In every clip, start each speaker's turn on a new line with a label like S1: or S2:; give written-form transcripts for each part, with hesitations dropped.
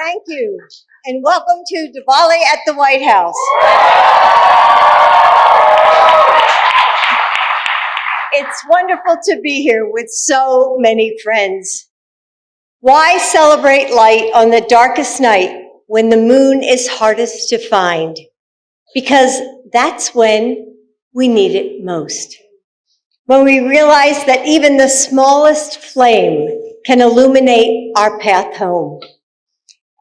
S1: thank you, and welcome to Diwali at the White House. It's wonderful to be here with so many friends. Why celebrate light on the darkest night when the moon is hardest to find? Because that's when we need it most. When we realize that even the smallest flame can illuminate our path home.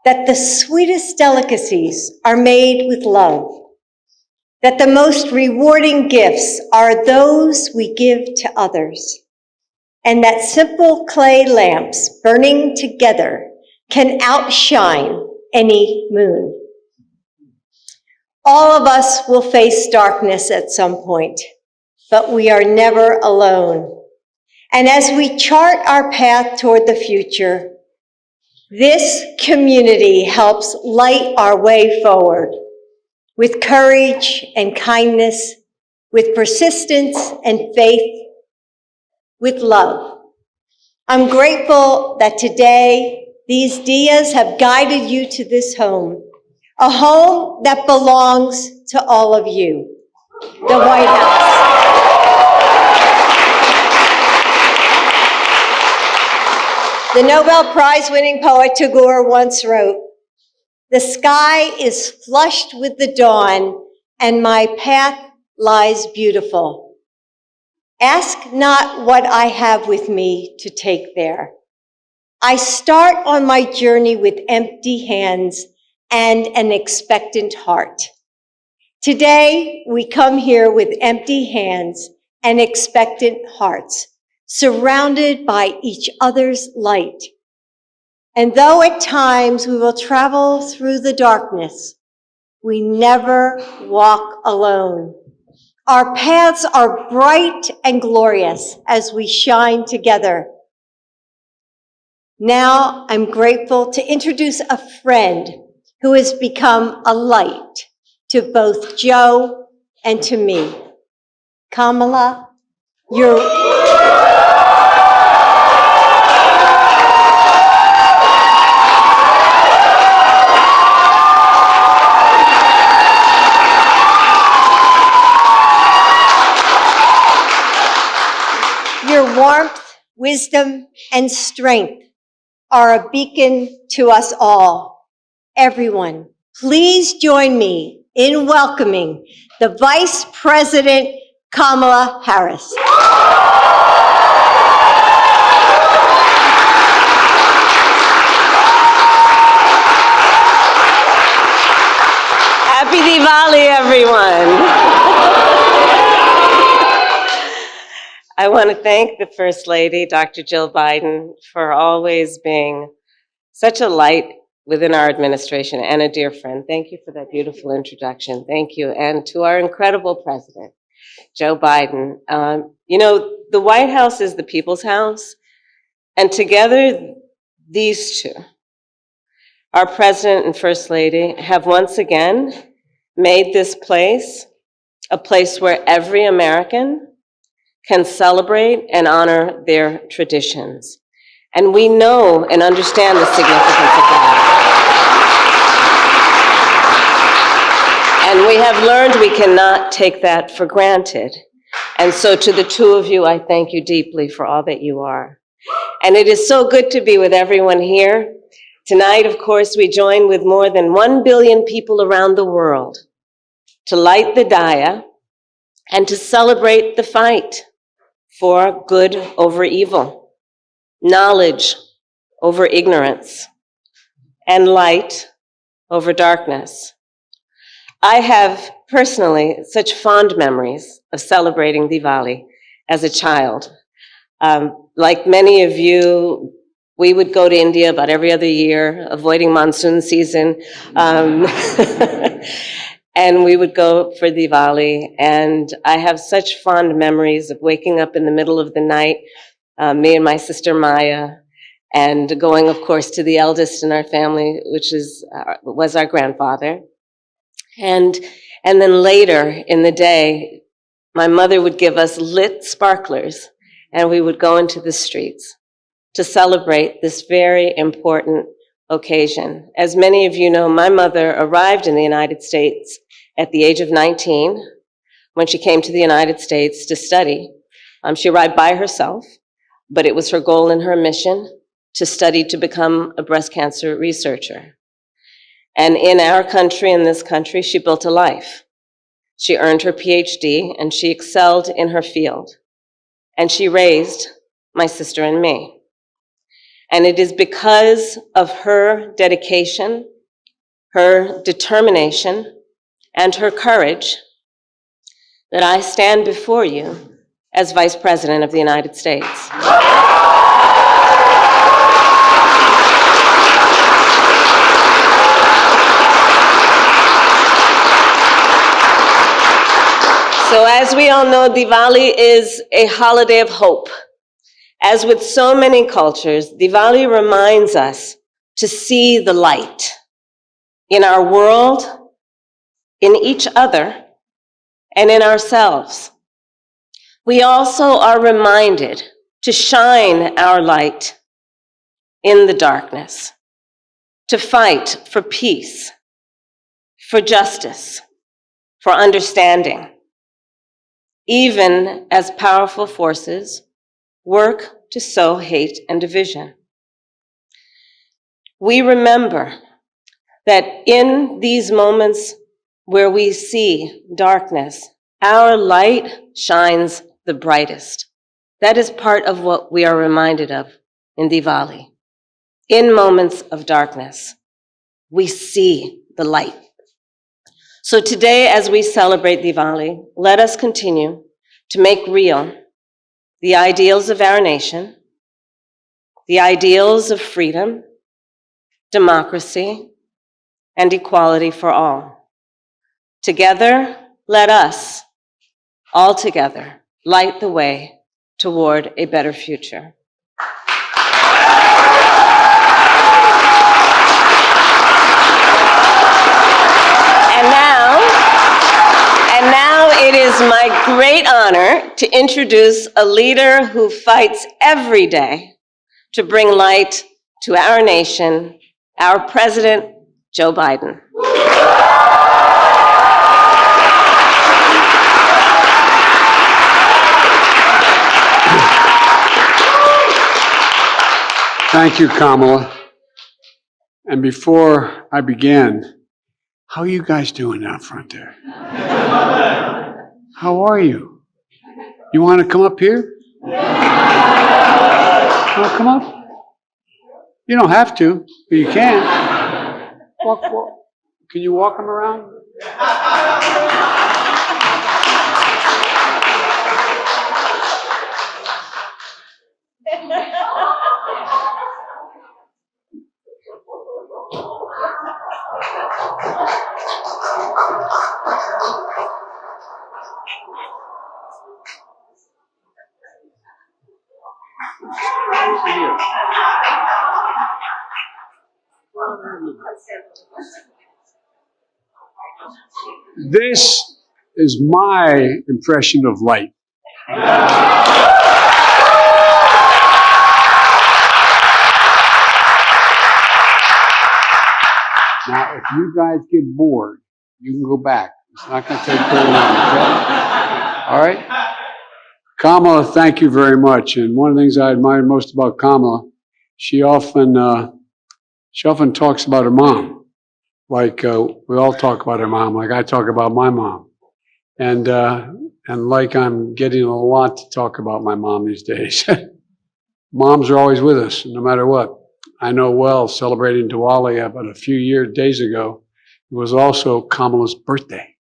S1: That the sweetest delicacies are made with love. That the most rewarding gifts are those we give to others. And that simple clay lamps burning together can outshine any moon. All of us will face darkness at some point, but we are never alone. And as we chart our path toward the future, this community helps light our way forward with courage and kindness, with persistence and faith, with love. I'm grateful that today these diyas have guided you to this home, a home that belongs to all of you, the White House. The Nobel Prize-winning poet Tagore once wrote, "The sky is flushed with the dawn, and my path lies beautiful. Ask not what I have with me to take there. I start on my journey with empty hands and an expectant heart." Today, we come here with empty hands and expectant hearts, surrounded by each other's light. And though at times we will travel through the darkness, we never walk alone. Our paths are bright and glorious as we shine together. Now I'm grateful to introduce a friend who has become a light to both Joe and to me. Kamala, you're warmth, wisdom, and strength are a beacon to us all. Everyone, please join me in welcoming the Vice President, Kamala Harris.
S2: Happy Diwali, everyone. I want to thank the First Lady, Dr. Jill Biden, for always being such a light within our administration and a dear friend. Thank you for that beautiful introduction. Thank you. And to our incredible president, Joe Biden. You know, the White House is the people's house, and together, these two, our president and First Lady, have once again made this place a place where every American can celebrate and honor their traditions. And we know and understand the significance of that. And we have learned we cannot take that for granted. And so to the two of you, I thank you deeply for all that you are. And it is so good to be with everyone here. Tonight, of course, we join with more than 1 billion people around the world to light the Daya and to celebrate the fight for good over evil, knowledge over ignorance, and light over darkness. I have personally such fond memories of celebrating Diwali as a child. Like many of you, we would go to India about every other year, avoiding monsoon season. And we would go for Diwali, and I have such fond memories of waking up in the middle of the night, me and my sister Maya, and going, of course, to the eldest in our family, which was our grandfather. And then later in the day, my mother would give us lit sparklers, and we would go into the streets to celebrate this very important occasion. As many of you know, my mother arrived in the United States at the age of 19 when she came to the United States to study. She arrived by herself, but it was her goal and her mission to study to become a breast cancer researcher. And in our country, in this country, she built a life. She earned her PhD and she excelled in her field. And she raised my sister and me. And it is because of her dedication, her determination, and her courage that I stand before you as Vice President of the United States. So as we all know, Diwali is a holiday of hope. As with so many cultures, Diwali reminds us to see the light in our world, in each other, and in ourselves. We also are reminded to shine our light in the darkness, to fight for peace, for justice, for understanding, even as powerful forces work to sow hate and division. We remember that in these moments where we see darkness, our light shines the brightest. That is part of what we are reminded of in Diwali. In moments of darkness, we see the light. So today, as we celebrate Diwali, let us continue to make real the ideals of our nation, the ideals of freedom, democracy, and equality for all. Together, let us, all together, light the way toward a better future. And now it is my great honor to introduce a leader who fights every day to bring light to our nation, our President, Joe Biden.
S3: Thank you, Kamala. And before I begin, how are you guys doing out front there? How are you? You want to come up here? Want to come up? You don't have to, but you can. Walk. Can you walk them around? This is my impression of light. Now, if you guys get bored, you can go back. It's not going to take very long, okay? All right? Kamala, thank you very much. And one of the things I admire most about Kamala, she often talks about her mom. Like we all talk about our mom, like I talk about my mom. And like I'm getting a lot to talk about my mom these days. Moms are always with us, no matter what. I know well, celebrating Diwali about a few days ago, it was also Kamala's birthday.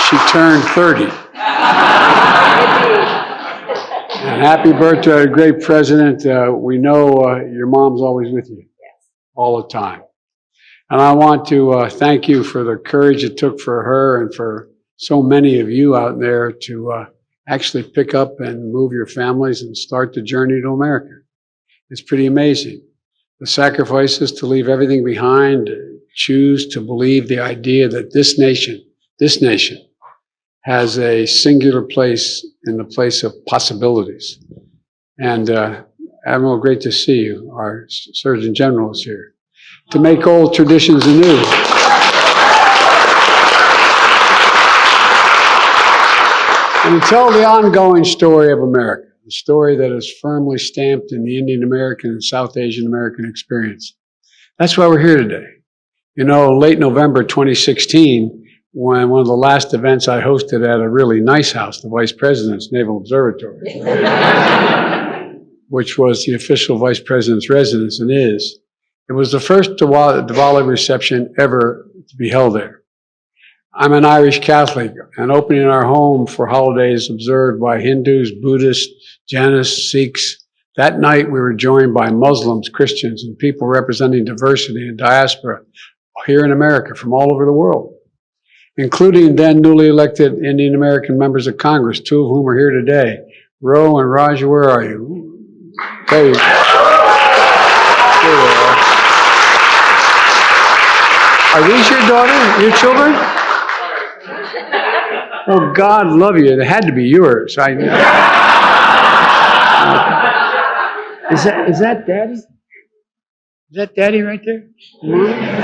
S3: She turned 30. And happy birthday, great president. We know your mom's always with you all the time. And I want to thank you for the courage it took for her and for so many of you out there to actually pick up and move your families and start the journey to America. It's pretty amazing. The sacrifices to leave everything behind, choose to believe the idea that this nation has a singular place in the place of possibilities. And Admiral, great to see you. Our Surgeon General is here to make old traditions anew. And tell the ongoing story of America, the story that is firmly stamped in the Indian American and South Asian American experience. That's why we're here today. You know, late November 2016, when one of the last events I hosted at a really nice house, the Vice President's Naval Observatory, which was the official Vice President's residence and is, it was the first Diwali reception ever to be held there. I'm an Irish Catholic, and opening our home for holidays observed by Hindus, Buddhists, Jains, Sikhs, that night we were joined by Muslims, Christians, and people representing diversity and diaspora here in America from all over the world, including then newly elected Indian American members of Congress, two of whom are here today. Ro and Raj, where are you? There you go. There they are. Are these your daughter, your children? Oh, God love you. They had to be yours. I know. Is that Daddy? Is that Daddy right there? Yeah.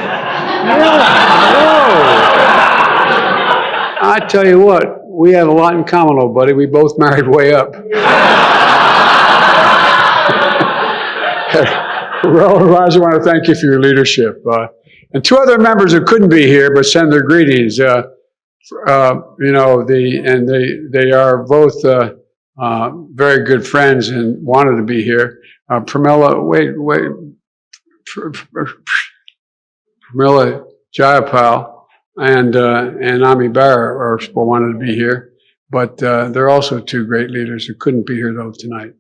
S3: I tell you what, we have a lot in common, old buddy. We both married way up. Ro and Raj, I want to thank you for your leadership. And two other members who couldn't be here but send their greetings. They are both very good friends and wanted to be here. Pramila Jayapal and Ami Barra wanted to be here, but they're also two great leaders who couldn't be here though tonight.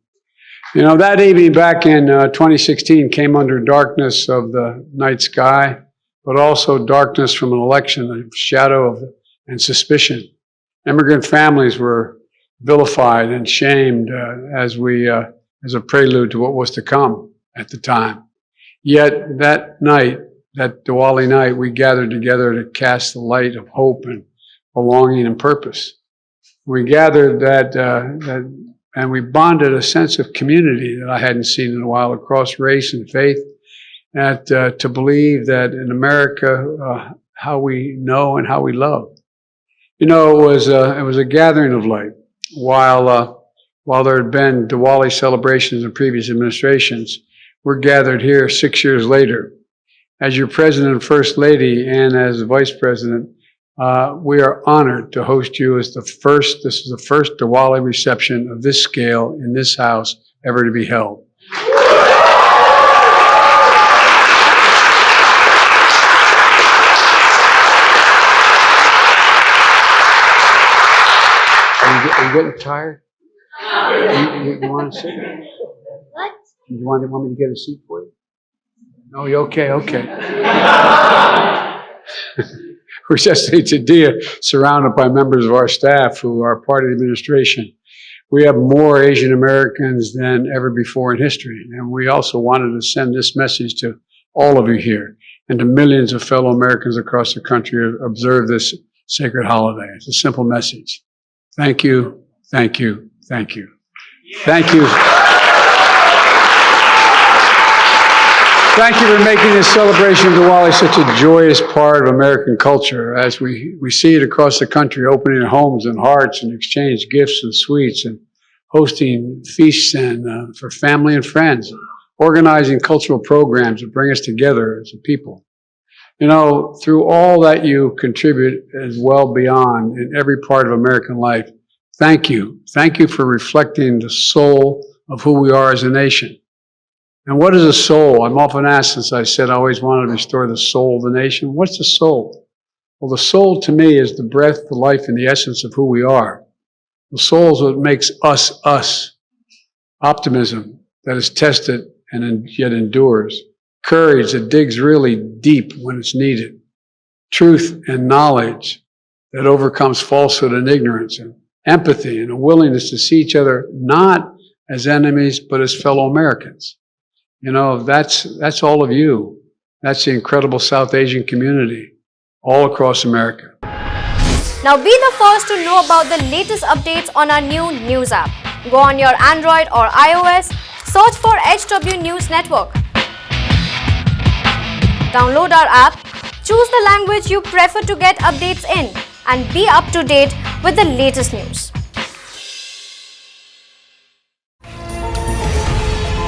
S3: You know, that evening back in 2016 came under darkness of the night sky, but also darkness from an election, a shadow of and suspicion. Immigrant families were vilified and shamed as a prelude to what was to come at the time. Yet that night, that Diwali night, we gathered together to cast the light of hope and belonging and purpose. We gathered and we bonded a sense of community that I hadn't seen in a while across race and faith, to believe that in America, how we know and how we love. You know, it was a gathering of light. While there had been Diwali celebrations in previous administrations, we're gathered here 6 years later. As your President and First Lady and as Vice President, we are honored to host you as this is the first Diwali reception of this scale in this house ever to be held. Are you getting tired? You want to sit?
S1: What?
S3: You want me to get a seat for you? No, you're okay. We're just today surrounded by members of our staff who are part of the administration. We have more Asian Americans than ever before in history. And we also wanted to send this message to all of you here and to millions of fellow Americans across the country who observe this sacred holiday. It's a simple message. Thank you, thank you, thank you. Thank you. Thank you for making this celebration of Diwali such a joyous part of American culture as we see it across the country, opening homes and hearts and exchange gifts and sweets and hosting feasts and for family and friends, organizing cultural programs that bring us together as a people. You know, through all that you contribute as well beyond in every part of American life, thank you. Thank you for reflecting the soul of who we are as a nation. And what is a soul? I'm often asked, since I said I always wanted to restore the soul of the nation. What's the soul? Well, the soul to me is the breath, the life, and the essence of who we are. The soul is what makes us, us. Optimism that is tested and yet endures. Courage that digs really deep when it's needed. Truth and knowledge that overcomes falsehood and ignorance. And empathy and a willingness to see each other not as enemies, but as fellow Americans. You know, that's all of you. That's the incredible South Asian community all across America.
S4: Now be the first to know about the latest updates on our new news app. Go on your Android or iOS, Search for HW News Network. Download our app, choose the language you prefer to get updates in, and be up to date with the latest news.